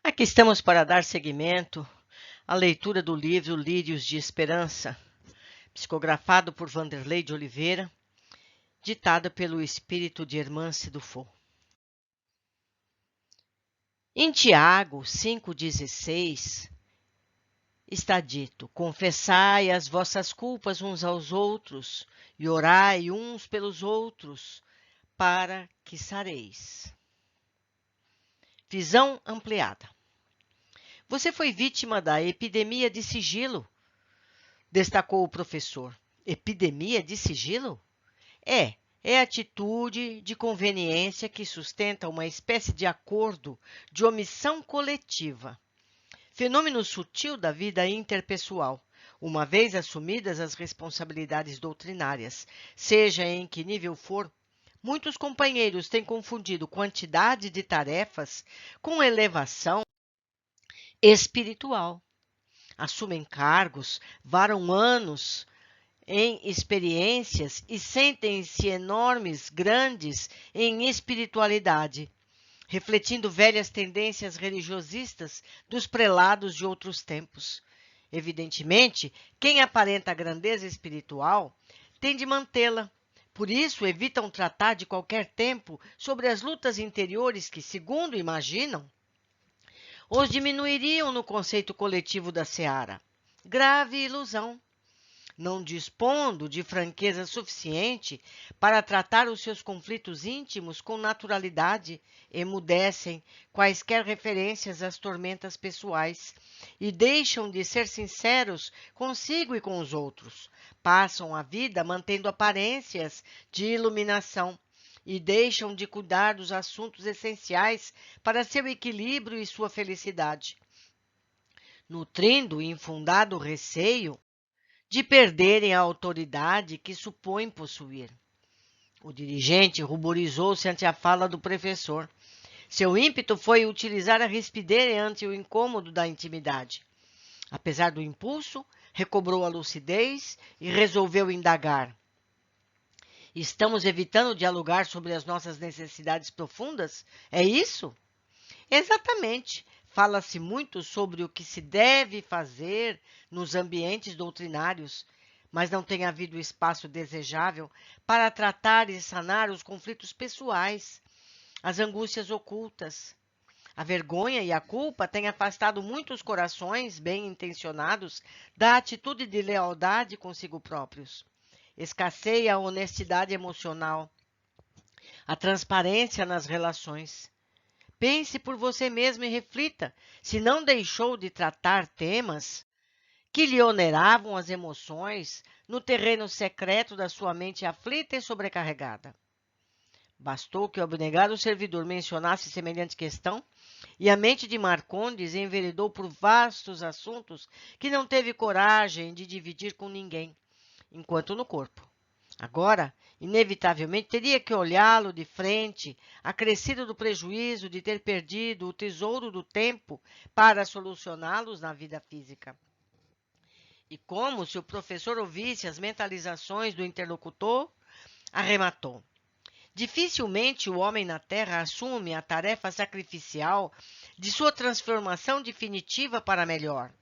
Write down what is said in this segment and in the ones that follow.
Aqui estamos para dar seguimento à leitura do livro Lírios de Esperança, psicografado por Vanderlei de Oliveira, ditado pelo espírito de Hermance Dufour. Em Tiago 5,16 está dito: confessai as vossas culpas uns aos outros e orai uns pelos outros, para que sareis. Visão ampliada. Você foi vítima da epidemia de sigilo, destacou o professor. Epidemia de sigilo? É a atitude de conveniência que sustenta uma espécie de acordo de omissão coletiva. Fenômeno sutil da vida interpessoal, uma vez assumidas as responsabilidades doutrinárias, seja em que nível for. Muitos companheiros têm confundido quantidade de tarefas com elevação espiritual. Assumem cargos, varam anos em experiências e sentem-se enormes, grandes em espiritualidade, refletindo velhas tendências religiosistas dos prelados de outros tempos. Evidentemente, quem aparenta a grandeza espiritual tem de mantê-la. Por isso, evitam tratar de qualquer tempo sobre as lutas interiores que, segundo imaginam, os diminuiriam no conceito coletivo da seara. Grave ilusão. Não dispondo de franqueza suficiente para tratar os seus conflitos íntimos com naturalidade, emudecem quaisquer referências às tormentas pessoais e deixam de ser sinceros consigo e com os outros. Passam a vida mantendo aparências de iluminação e deixam de cuidar dos assuntos essenciais para seu equilíbrio e sua felicidade, nutrindo infundado receio de perderem a autoridade que supõem possuir. O dirigente ruborizou-se ante a fala do professor. Seu ímpeto foi utilizar a rispidez ante o incômodo da intimidade. Apesar do impulso, recobrou a lucidez e resolveu indagar. Estamos evitando dialogar sobre as nossas necessidades profundas? É isso? Exatamente. Fala-se muito sobre o que se deve fazer nos ambientes doutrinários, mas não tem havido espaço desejável para tratar e sanar os conflitos pessoais, as angústias ocultas. A vergonha e a culpa têm afastado muitos corações bem-intencionados da atitude de lealdade consigo próprios. Escasseia a honestidade emocional, a transparência nas relações. Pense por você mesmo e reflita se não deixou de tratar temas que lhe oneravam as emoções no terreno secreto da sua mente aflita e sobrecarregada. Bastou que o abnegado servidor mencionasse semelhante questão e a mente de Marcondes enveredou por vastos assuntos que não teve coragem de dividir com ninguém, enquanto no corpo. Agora, inevitavelmente, teria que olhá-lo de frente, acrescido do prejuízo de ter perdido o tesouro do tempo para solucioná-los na vida física. E como se o professor ouvisse as mentalizações do interlocutor, arrematou. Dificilmente o homem na Terra assume a tarefa sacrificial de sua transformação definitiva para melhor.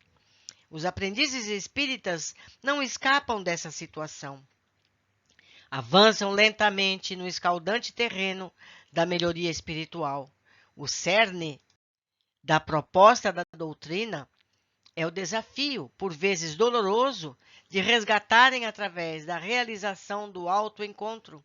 Os aprendizes espíritas não escapam dessa situação. Avançam lentamente no escaldante terreno da melhoria espiritual. O cerne da proposta da doutrina é o desafio, por vezes doloroso, de resgatarem através da realização do autoencontro.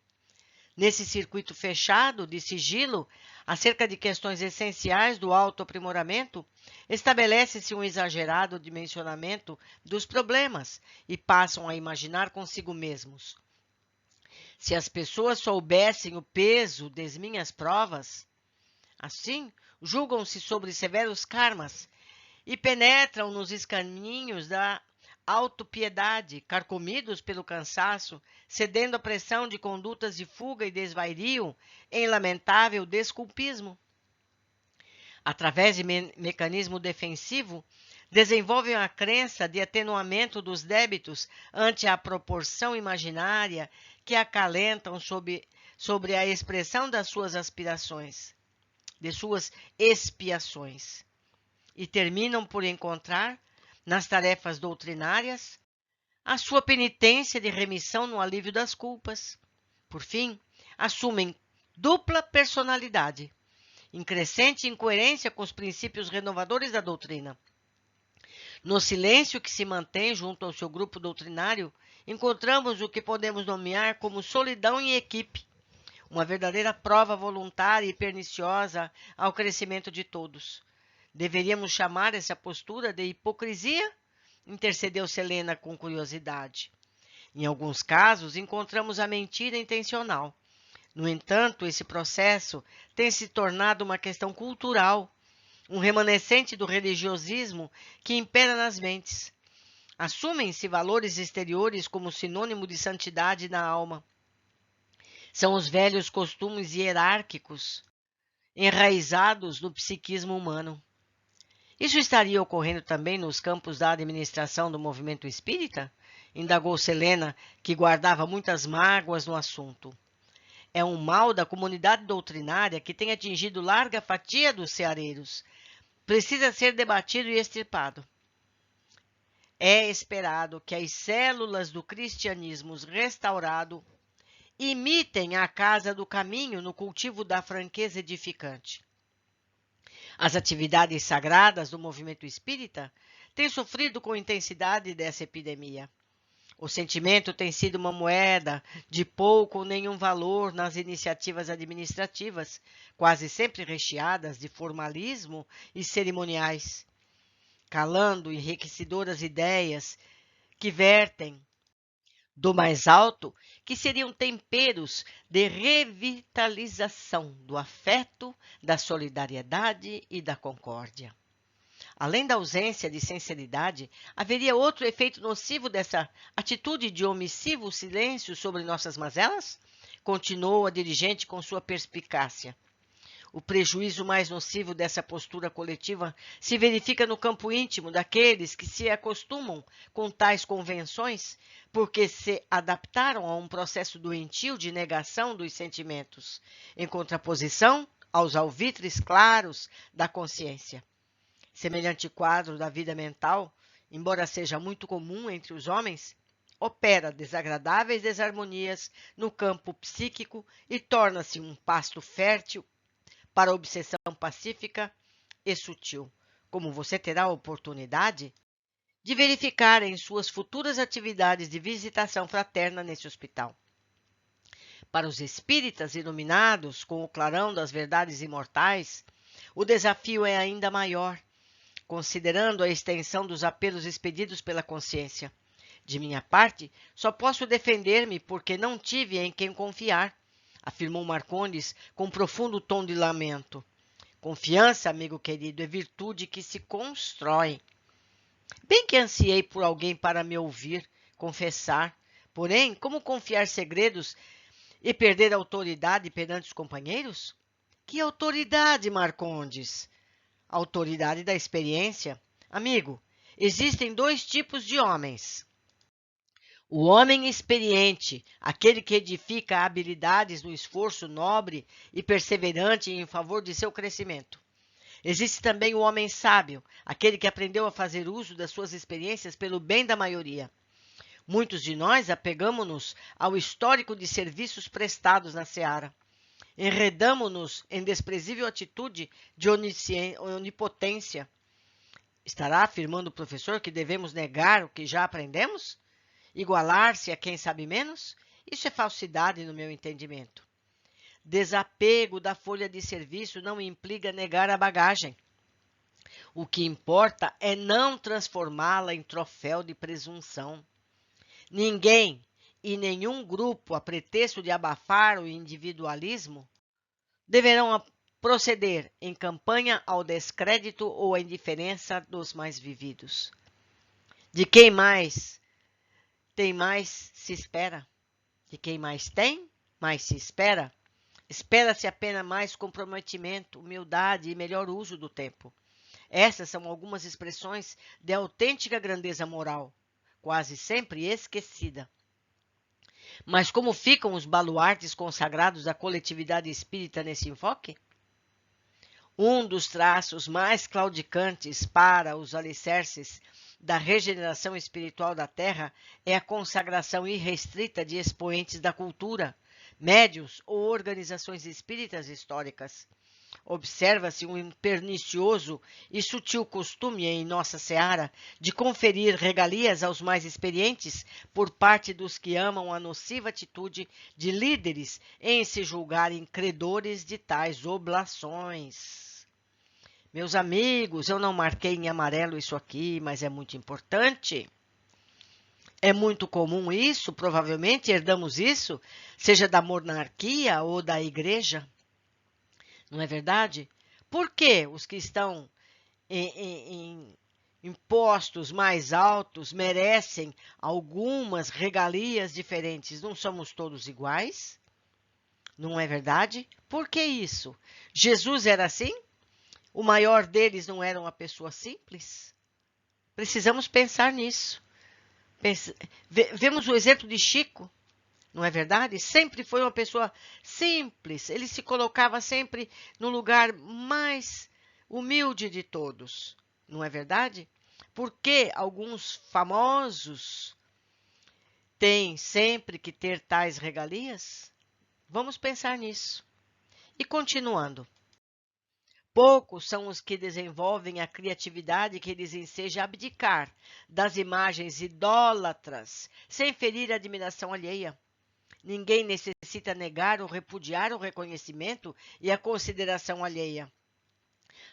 Nesse circuito fechado de sigilo, acerca de questões essenciais do autoaprimoramento, estabelece-se um exagerado dimensionamento dos problemas e passam a imaginar consigo mesmos: se as pessoas soubessem o peso das minhas provas, assim, julgam-se sobre severos karmas e penetram nos escaninhos da autopiedade, carcomidos pelo cansaço, cedendo à pressão de condutas de fuga e desvario em lamentável desculpismo. Através de mecanismo defensivo, desenvolvem a crença de atenuamento dos débitos ante a proporção imaginária que acalentam sobre a expressão das suas aspirações, de suas expiações. e terminam por encontrar, nas tarefas doutrinárias, a sua penitência de remissão no alívio das culpas. Por fim, assumem dupla personalidade, em crescente incoerência com os princípios renovadores da doutrina. No silêncio que se mantém junto ao seu grupo doutrinário, encontramos o que podemos nomear como solidão em equipe, uma verdadeira prova voluntária e perniciosa ao crescimento de todos. Deveríamos chamar essa postura de hipocrisia? Intercedeu Selena com curiosidade. Em alguns casos, encontramos a mentira intencional. No entanto, esse processo tem se tornado uma questão cultural, um remanescente do religiosismo que impera nas mentes. Assumem-se valores exteriores como sinônimo de santidade na alma. São os velhos costumes hierárquicos, enraizados no psiquismo humano. Isso estaria ocorrendo também nos campos da administração do movimento espírita? Indagou Selena, que guardava muitas mágoas no assunto. É um mal da comunidade doutrinária que tem atingido larga fatia dos ceareiros. Precisa ser debatido e extirpado. É esperado que as células do cristianismo restaurado imitem a casa do caminho no cultivo da franqueza edificante. As atividades sagradas do movimento espírita têm sofrido com intensidade dessa epidemia. O sentimento tem sido uma moeda de pouco ou nenhum valor nas iniciativas administrativas, quase sempre recheadas de formalismo e cerimoniais, calando enriquecedoras ideias que vertem do mais alto, que seriam temperos de revitalização do afeto, da solidariedade e da concórdia. Além da ausência de sinceridade, haveria outro efeito nocivo dessa atitude de omissivo silêncio sobre nossas mazelas? Continuou a dirigente com sua perspicácia. O prejuízo mais nocivo dessa postura coletiva se verifica no campo íntimo daqueles que se acostumam com tais convenções porque se adaptaram a um processo doentio de negação dos sentimentos, em contraposição aos alvitres claros da consciência. Semelhante quadro da vida mental, embora seja muito comum entre os homens, opera desagradáveis desarmonias no campo psíquico e torna-se um pasto fértil para a obsessão pacífica e sutil, como você terá a oportunidade de verificar em suas futuras atividades de visitação fraterna nesse hospital. Para os espíritas iluminados com o clarão das verdades imortais, o desafio é ainda maior, considerando a extensão dos apelos expedidos pela consciência. De minha parte, só posso defender-me porque não tive em quem confiar, afirmou Marcondes com profundo tom de lamento. Confiança, amigo querido, é virtude que se constrói. Bem que ansiei por alguém para me ouvir, confessar. Porém, como confiar segredos e perder a autoridade perante os companheiros? Que autoridade, Marcondes? A autoridade da experiência? Amigo, existem dois tipos de homens. O homem experiente, aquele que edifica habilidades no esforço nobre e perseverante em favor de seu crescimento. Existe também o homem sábio, aquele que aprendeu a fazer uso das suas experiências pelo bem da maioria. Muitos de nós apegamo-nos ao histórico de serviços prestados na seara. Enredamo-nos em desprezível atitude de onipotência. Estará afirmando o professor que devemos negar o que já aprendemos? Igualar-se a quem sabe menos? Isso é falsidade no meu entendimento. Desapego da folha de serviço não implica negar a bagagem. O que importa é não transformá-la em troféu de presunção. Ninguém e nenhum grupo, a pretexto de abafar o individualismo, deverão proceder em campanha ao descrédito ou à indiferença dos mais vividos. De quem mais tem, mais se espera. De quem mais tem, mais se espera. Espera-se apenas mais comprometimento, humildade e melhor uso do tempo. Essas são algumas expressões de autêntica grandeza moral, quase sempre esquecida. Mas como ficam os baluartes consagrados da coletividade espírita nesse enfoque? Um dos traços mais claudicantes para os alicerces da regeneração espiritual da Terra é a consagração irrestrita de expoentes da cultura, médiuns ou organizações espíritas históricas. Observa-se um pernicioso e sutil costume em nossa seara de conferir regalias aos mais experientes por parte dos que amam a nociva atitude de líderes em se julgarem credores de tais oblações. Meus amigos, eu não marquei em amarelo isso aqui, mas é muito importante. É muito comum isso, provavelmente herdamos isso, seja da monarquia ou da igreja. Não é verdade? Por que os que estão em postos mais altos merecem algumas regalias diferentes? Não somos todos iguais? Não é verdade? Por que isso? Jesus era assim? O maior deles não era uma pessoa simples? Precisamos pensar nisso. Vemos o exemplo de Chico. Não é verdade? Sempre foi uma pessoa simples. Ele se colocava sempre no lugar mais humilde de todos. Não é verdade? Por que alguns famosos têm sempre que ter tais regalias? Vamos pensar nisso. E continuando. Poucos são os que desenvolvem a criatividade que lhes enseja abdicar das imagens idólatras, sem ferir a admiração alheia. Ninguém necessita negar ou repudiar o reconhecimento e a consideração alheia.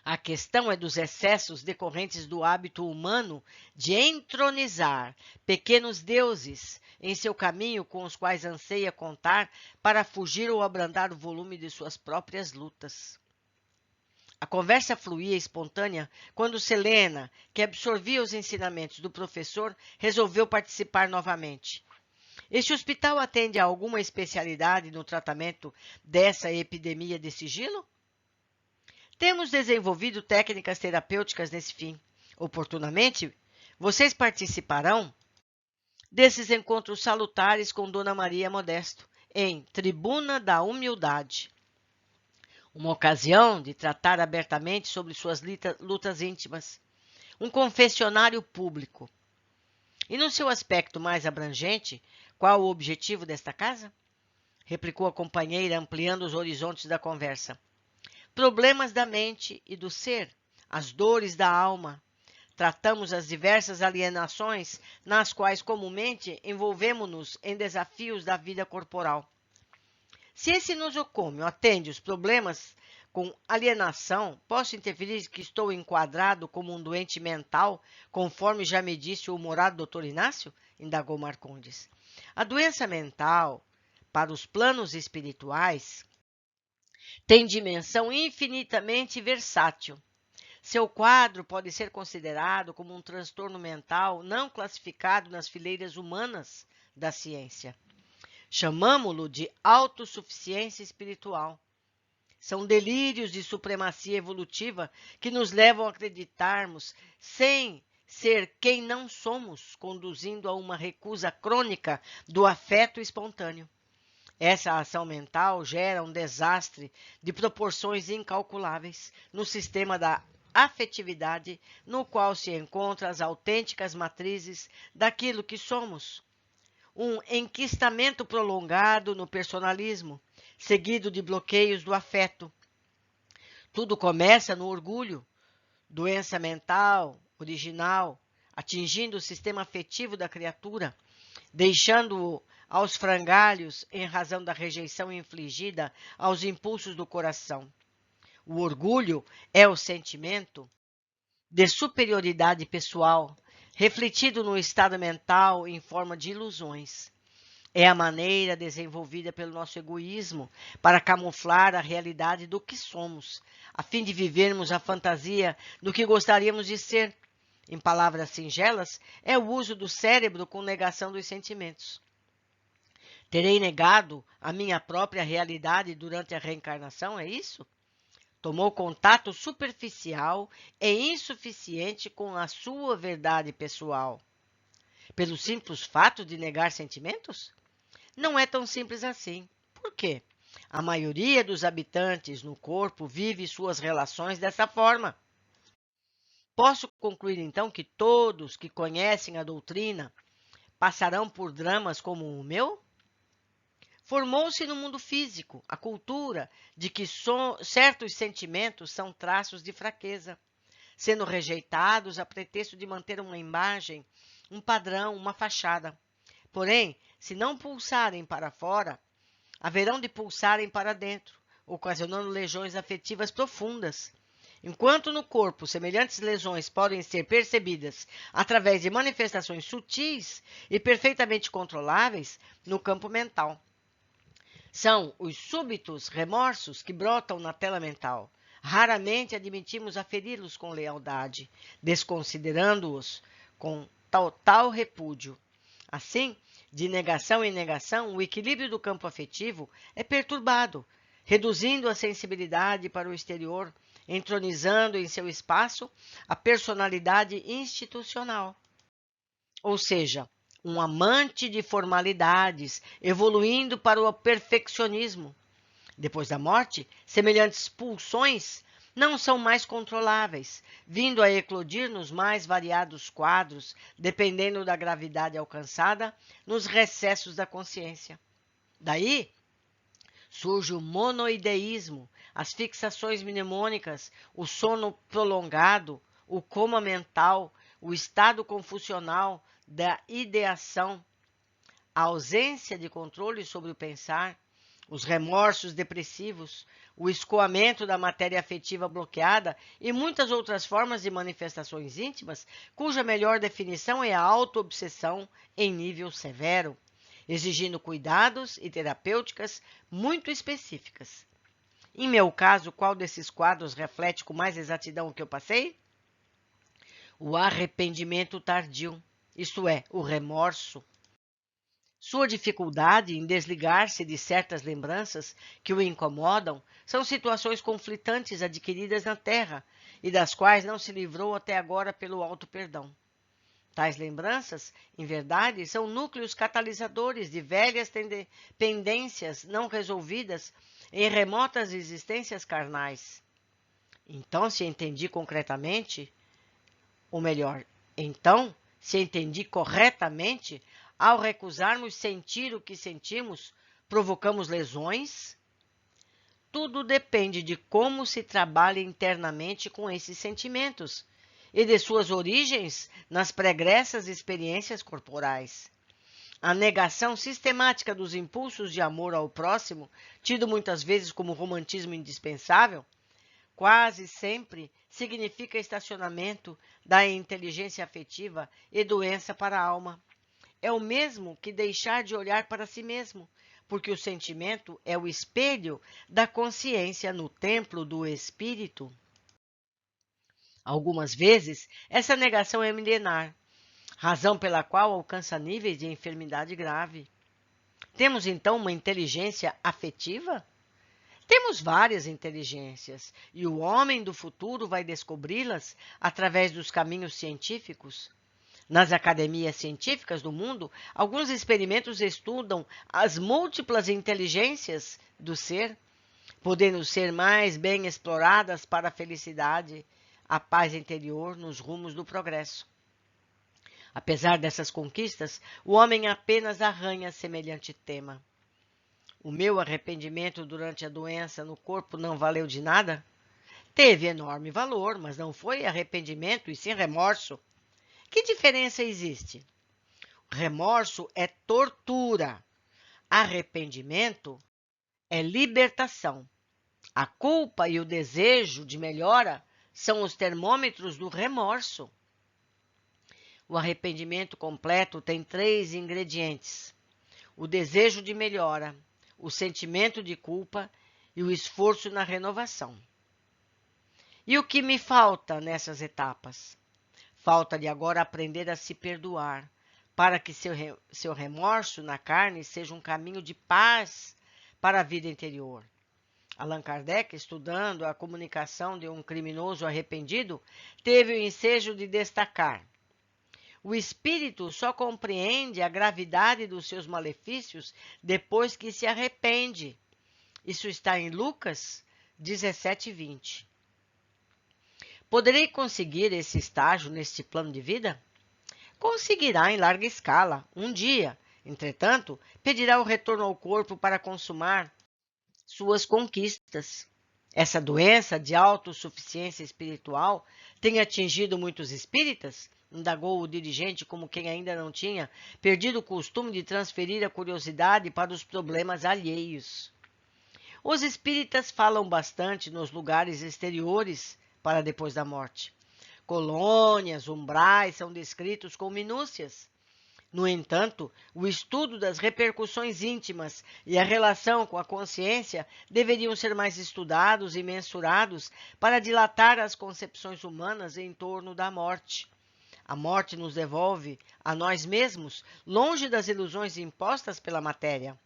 A questão é dos excessos decorrentes do hábito humano de entronizar pequenos deuses em seu caminho com os quais anseia contar para fugir ou abrandar o volume de suas próprias lutas. A conversa fluía espontânea quando Selena, que absorvia os ensinamentos do professor, resolveu participar novamente. Este hospital atende a alguma especialidade no tratamento dessa epidemia de sigilo? Temos desenvolvido técnicas terapêuticas nesse fim. Oportunamente, vocês participarão desses encontros salutares com Dona Maria Modesto, em Tribuna da Humildade. Uma ocasião de tratar abertamente sobre suas lutas íntimas. Um confessionário público. E no seu aspecto mais abrangente, qual o objetivo desta casa? Replicou a companheira, ampliando os horizontes da conversa. Problemas da mente e do ser, as dores da alma. Tratamos as diversas alienações nas quais comumente envolvemos-nos em desafios da vida corporal. Se esse nosocômio atende os problemas com alienação, posso interferir que estou enquadrado como um doente mental, conforme já me disse o humorado Dr. Inácio? Indagou Marcondes. A doença mental, para os planos espirituais, tem dimensão infinitamente versátil. Seu quadro pode ser considerado como um transtorno mental não classificado nas fileiras humanas da ciência. Chamamo-lo de autossuficiência espiritual. São delírios de supremacia evolutiva que nos levam a acreditarmos sem ser quem não somos, conduzindo a uma recusa crônica do afeto espontâneo. Essa ação mental gera um desastre de proporções incalculáveis no sistema da afetividade, no qual se encontram as autênticas matrizes daquilo que somos. Um enquistamento prolongado no personalismo, seguido de bloqueios do afeto. Tudo começa no orgulho, doença mental original, atingindo o sistema afetivo da criatura, deixando-o aos frangalhos em razão da rejeição infligida aos impulsos do coração. O orgulho é o sentimento de superioridade pessoal, refletido no estado mental em forma de ilusões. É a maneira desenvolvida pelo nosso egoísmo para camuflar a realidade do que somos, a fim de vivermos a fantasia do que gostaríamos de ser. Em palavras singelas, é o uso do cérebro com negação dos sentimentos. Terei negado a minha própria realidade durante a reencarnação, é isso? Tomou contato superficial e insuficiente com a sua verdade pessoal. Pelo simples fato de negar sentimentos? Não é tão simples assim. Por quê? A maioria dos habitantes no corpo vive suas relações dessa forma. Posso concluir então que todos que conhecem a doutrina passarão por dramas como o meu? Formou-se no mundo físico a cultura de que certos sentimentos são traços de fraqueza, sendo rejeitados a pretexto de manter uma imagem, um padrão, uma fachada. Porém, se não pulsarem para fora, haverão de pulsarem para dentro, ocasionando lesões afetivas profundas. Enquanto no corpo semelhantes lesões podem ser percebidas através de manifestações sutis e perfeitamente controláveis, no campo mental são os súbitos remorsos que brotam na tela mental. Raramente admitimos aferi-los com lealdade, desconsiderando-os com total repúdio. Assim, de negação em negação, o equilíbrio do campo afetivo é perturbado, reduzindo a sensibilidade para o exterior, entronizando em seu espaço a personalidade institucional. Ou seja, um amante de formalidades, evoluindo para o perfeccionismo. Depois da morte, semelhantes pulsões não são mais controláveis, vindo a eclodir nos mais variados quadros, dependendo da gravidade alcançada nos recessos da consciência. Daí surge o monoideísmo, as fixações mnemônicas, o sono prolongado, o coma mental, o estado confusional da ideação, a ausência de controle sobre o pensar, os remorsos depressivos, o escoamento da matéria afetiva bloqueada e muitas outras formas de manifestações íntimas, cuja melhor definição é a autoobsessão em nível severo, exigindo cuidados e terapêuticas muito específicas. Em meu caso, qual desses quadros reflete com mais exatidão o que eu passei? O arrependimento tardio, isto é, o remorso. Sua dificuldade em desligar-se de certas lembranças que o incomodam são situações conflitantes adquiridas na Terra e das quais não se livrou até agora pelo auto-perdão. Tais lembranças, em verdade, são núcleos catalisadores de velhas pendências não resolvidas em remotas existências carnais. Então, se entendi concretamente, ou melhor, então, se entendi corretamente, ao recusarmos sentir o que sentimos, provocamos lesões? Tudo depende de como se trabalha internamente com esses sentimentos e de suas origens nas pregressas experiências corporais. A negação sistemática dos impulsos de amor ao próximo, tido muitas vezes como romantismo indispensável, quase sempre significa estacionamento da inteligência afetiva e doença para a alma. É o mesmo que deixar de olhar para si mesmo, porque o sentimento é o espelho da consciência no templo do espírito. Algumas vezes, essa negação é milenar, razão pela qual alcança níveis de enfermidade grave. Temos então uma inteligência afetiva? Temos várias inteligências, e o homem do futuro vai descobri-las através dos caminhos científicos. Nas academias científicas do mundo, alguns experimentos estudam as múltiplas inteligências do ser, podendo ser mais bem exploradas para a felicidade, a paz interior nos rumos do progresso. Apesar dessas conquistas, o homem apenas arranha semelhante tema. O meu arrependimento durante a doença no corpo não valeu de nada? Teve enorme valor, mas não foi arrependimento e sim remorso. Que diferença existe? Remorso é tortura. Arrependimento é libertação. A culpa e o desejo de melhora são os termômetros do remorso. O arrependimento completo tem 3 ingredientes: o desejo de melhora, o sentimento de culpa e o esforço na renovação. E o que me falta nessas etapas? Falta-lhe agora aprender a se perdoar, para que seu remorso na carne seja um caminho de paz para a vida interior. Allan Kardec, estudando a comunicação de um criminoso arrependido, teve o ensejo de destacar: o espírito só compreende a gravidade dos seus malefícios depois que se arrepende. Isso está em Lucas 17:20. Poderei conseguir esse estágio neste plano de vida? Conseguirá em larga escala, um dia. Entretanto, pedirá o retorno ao corpo para consumar suas conquistas. Essa doença de autossuficiência espiritual tem atingido muitos espíritas? Indagou o dirigente como quem ainda não tinha perdido o costume de transferir a curiosidade para os problemas alheios. Os espíritas falam bastante nos lugares exteriores para depois da morte. Colônias, umbrais são descritos com minúcias. No entanto, o estudo das repercussões íntimas e a relação com a consciência deveriam ser mais estudados e mensurados para dilatar as concepções humanas em torno da morte. A morte nos devolve a nós mesmos, longe das ilusões impostas pela matéria.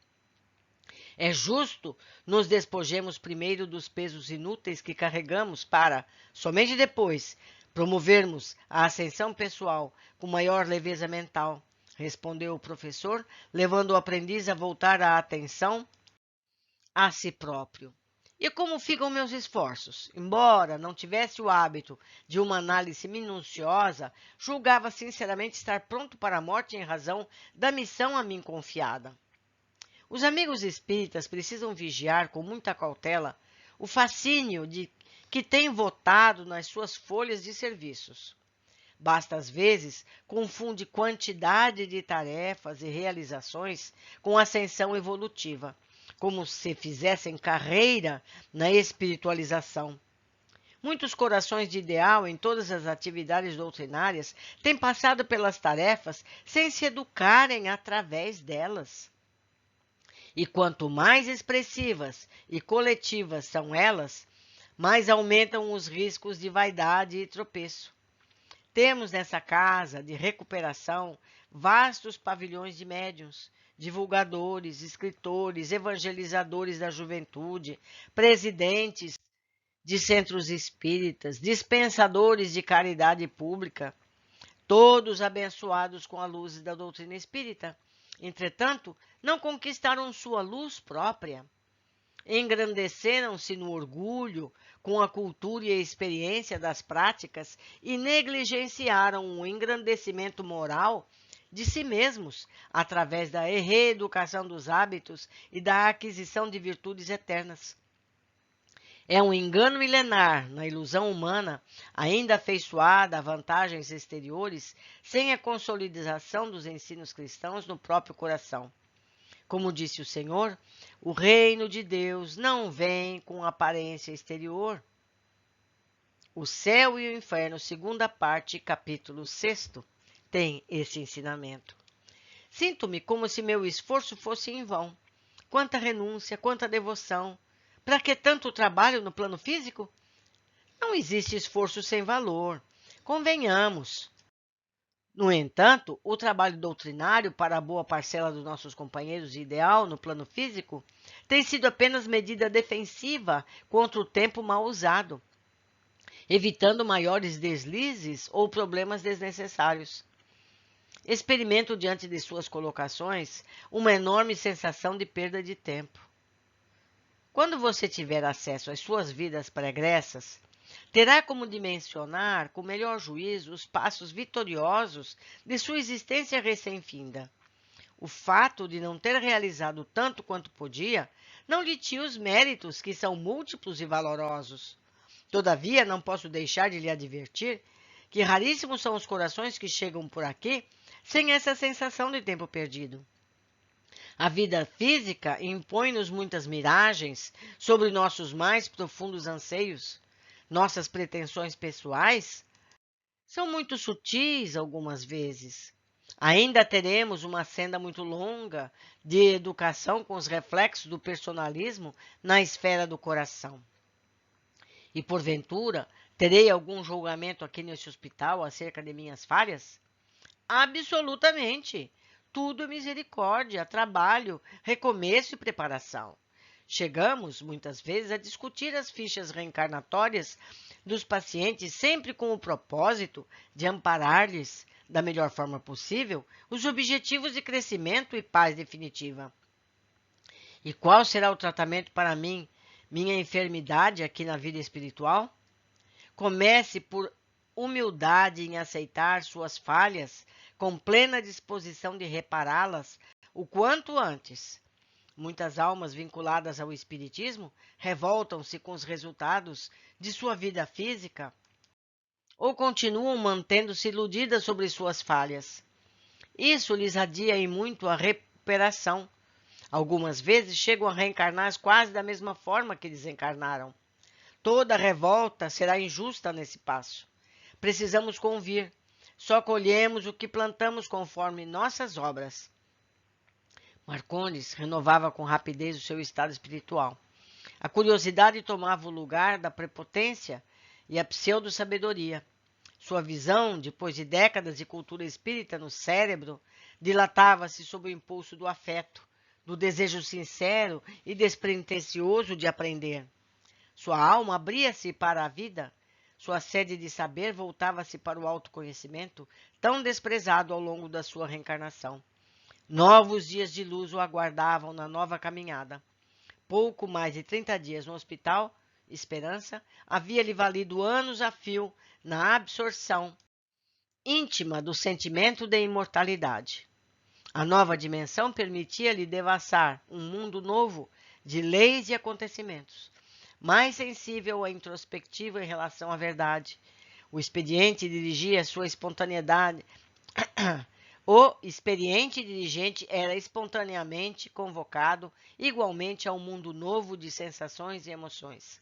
É justo nos despojemos primeiro dos pesos inúteis que carregamos para, somente depois, promovermos a ascensão pessoal com maior leveza mental, respondeu o professor, levando o aprendiz a voltar a atenção a si próprio. E como ficam meus esforços? Embora não tivesse o hábito de uma análise minuciosa, julgava sinceramente estar pronto para a morte em razão da missão a mim confiada. Os amigos espíritas precisam vigiar com muita cautela o fascínio que têm votado nas suas folhas de serviços. Basta, às vezes, confunde quantidade de tarefas e realizações com ascensão evolutiva, como se fizessem carreira na espiritualização. Muitos corações de ideal em todas as atividades doutrinárias têm passado pelas tarefas sem se educarem através delas. E quanto mais expressivas e coletivas são elas, mais aumentam os riscos de vaidade e tropeço. Temos nessa casa de recuperação vastos pavilhões de médiuns, divulgadores, escritores, evangelizadores da juventude, presidentes de centros espíritas, dispensadores de caridade pública, todos abençoados com a luz da doutrina espírita. Entretanto, não conquistaram sua luz própria. Engrandeceram-se no orgulho, com a cultura e a experiência das práticas e negligenciaram o engrandecimento moral de si mesmos, através da reeducação dos hábitos e da aquisição de virtudes eternas. É um engano milenar na ilusão humana, ainda afeiçoada a vantagens exteriores, sem a consolidação dos ensinos cristãos no próprio coração. Como disse o Senhor, o reino de Deus não vem com aparência exterior. O céu e o inferno, segunda parte, capítulo 6, tem esse ensinamento. Sinto-me como se meu esforço fosse em vão. Quanta renúncia, quanta devoção. Para que tanto trabalho no plano físico? Não existe esforço sem valor. Convenhamos. No entanto, o trabalho doutrinário para a boa parcela dos nossos companheiros de ideal no plano físico tem sido apenas medida defensiva contra o tempo mal usado, evitando maiores deslizes ou problemas desnecessários. Experimento diante de suas colocações uma enorme sensação de perda de tempo. Quando você tiver acesso às suas vidas pregressas, terá como dimensionar com melhor juízo os passos vitoriosos de sua existência recém-finda. O fato de não ter realizado tanto quanto podia não lhe tira os méritos que são múltiplos e valorosos. Todavia, não posso deixar de lhe advertir que raríssimos são os corações que chegam por aqui sem essa sensação de tempo perdido. A vida física impõe-nos muitas miragens sobre nossos mais profundos anseios. Nossas pretensões pessoais são muito sutis algumas vezes. Ainda teremos uma senda muito longa de educação com os reflexos do personalismo na esfera do coração. E, porventura, terei algum julgamento aqui neste hospital acerca de minhas falhas? Absolutamente. Tudo é misericórdia, trabalho, recomeço e preparação. Chegamos, muitas vezes, a discutir as fichas reencarnatórias dos pacientes sempre com o propósito de amparar-lhes, da melhor forma possível, os objetivos de crescimento e paz definitiva. E qual será o tratamento para mim, minha enfermidade aqui na vida espiritual? Comece por humildade em aceitar suas falhas, com plena disposição de repará-las o quanto antes. Muitas almas vinculadas ao espiritismo revoltam-se com os resultados de sua vida física ou continuam mantendo-se iludidas sobre suas falhas. Isso lhes adia em muito a recuperação. Algumas vezes chegam a reencarnar quase da mesma forma que desencarnaram. Toda revolta será injusta nesse passo. Precisamos convir. Só colhemos o que plantamos conforme nossas obras. Marcondes renovava com rapidez o seu estado espiritual. A curiosidade tomava o lugar da prepotência e a pseudo-sabedoria. Sua visão, depois de décadas de cultura espírita no cérebro, dilatava-se sob o impulso do afeto, do desejo sincero e despretensioso de aprender. Sua alma abria-se para a vida, sua sede de saber voltava-se para o autoconhecimento, tão desprezado ao longo da sua reencarnação. Novos dias de luz o aguardavam na nova caminhada. Pouco mais de 30 dias no hospital, Esperança, havia-lhe valido anos a fio na absorção íntima do sentimento de imortalidade. A nova dimensão permitia-lhe devassar um mundo novo de leis e acontecimentos, mais sensível à introspectiva em relação à verdade. O expediente dirigia sua espontaneidade. O experiente dirigente era espontaneamente convocado igualmente a um mundo novo de sensações e emoções.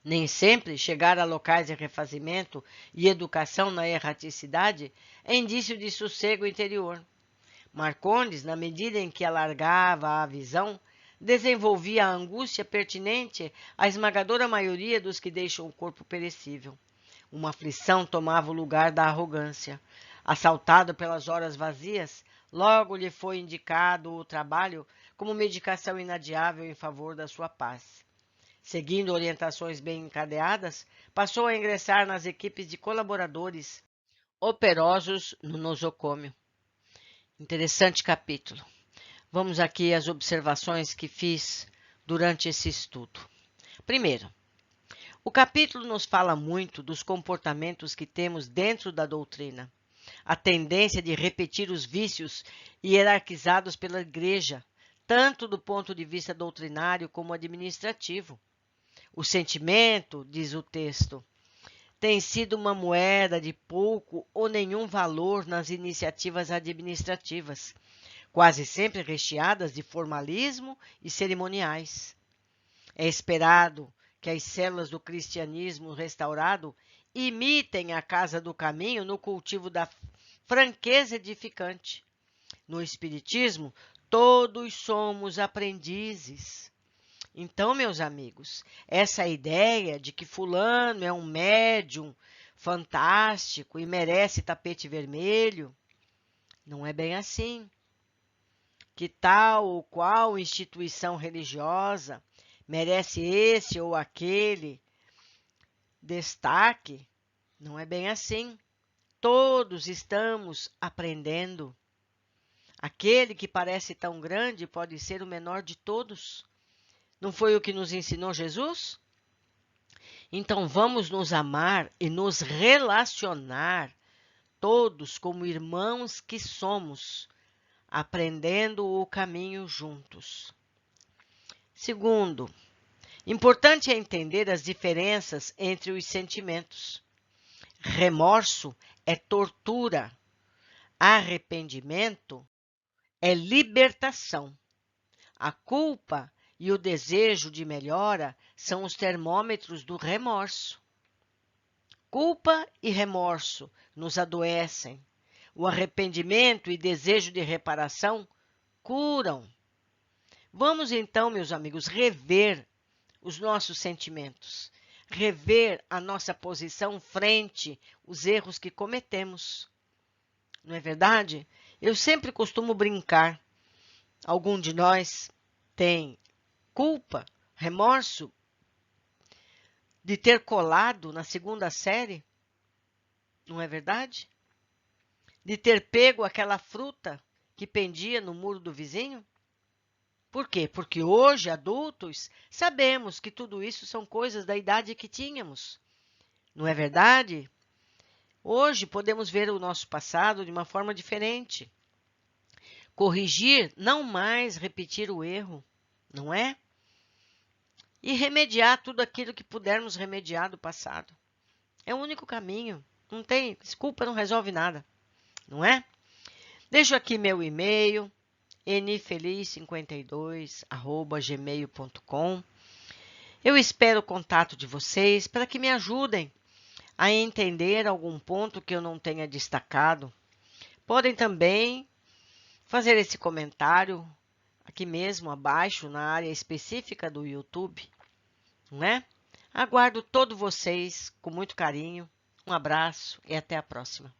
Nem sempre chegar a locais de refazimento e educação na erraticidade é indício de sossego interior. Marcondes, na medida em que alargava a visão, desenvolvia a angústia pertinente à esmagadora maioria dos que deixam o corpo perecível. Uma aflição tomava o lugar da arrogância. Assaltado pelas horas vazias, logo lhe foi indicado o trabalho como medicação inadiável em favor da sua paz. Seguindo orientações bem encadeadas, passou a ingressar nas equipes de colaboradores operosos no nosocômio. Interessante capítulo. Vamos aqui às observações que fiz durante esse estudo. Primeiro, o capítulo nos fala muito dos comportamentos que temos dentro da doutrina. A tendência de repetir os vícios hierarquizados pela Igreja, tanto do ponto de vista doutrinário como administrativo. O sentimento, diz o texto, tem sido uma moeda de pouco ou nenhum valor nas iniciativas administrativas, quase sempre recheadas de formalismo e cerimoniais. É esperado que as células do cristianismo restaurado imitem a Casa do Caminho no cultivo da franqueza edificante. No Espiritismo, todos somos aprendizes. Então, meus amigos, essa ideia de que fulano é um médium fantástico e merece tapete vermelho, não é bem assim. Que tal ou qual instituição religiosa merece esse ou aquele destaque, não é bem assim. Todos estamos aprendendo. Aquele que parece tão grande pode ser o menor de todos. Não foi o que nos ensinou Jesus? Então vamos nos amar e nos relacionar todos como irmãos que somos, aprendendo o caminho juntos. Segundo, importante é entender as diferenças entre os sentimentos. Remorso é tortura, arrependimento é libertação. A culpa e o desejo de melhora são os termômetros do remorso. Culpa e remorso nos adoecem. O arrependimento e desejo de reparação curam. Vamos então, meus amigos, rever os nossos sentimentos, rever a nossa posição frente aos erros que cometemos. Não é verdade? Eu sempre costumo brincar. Algum de nós tem culpa, remorso de ter colado na segunda série? Não é verdade? De ter pego aquela fruta que pendia no muro do vizinho? Por quê? Porque hoje, adultos, sabemos que tudo isso são coisas da idade que tínhamos. Não é verdade? Hoje podemos ver o nosso passado de uma forma diferente. Corrigir, não mais repetir o erro, não é? E remediar tudo aquilo que pudermos remediar do passado. É o único caminho. Não tem, desculpa, não resolve nada, não é? Deixo aqui meu e-mail, nfeliz52@gmail.com. Eu espero o contato de vocês para que me ajudem a entender algum ponto que eu não tenha destacado. Podem também fazer esse comentário aqui mesmo abaixo na área específica do YouTube, não é? Aguardo todos vocês com muito carinho. Um abraço e até a próxima.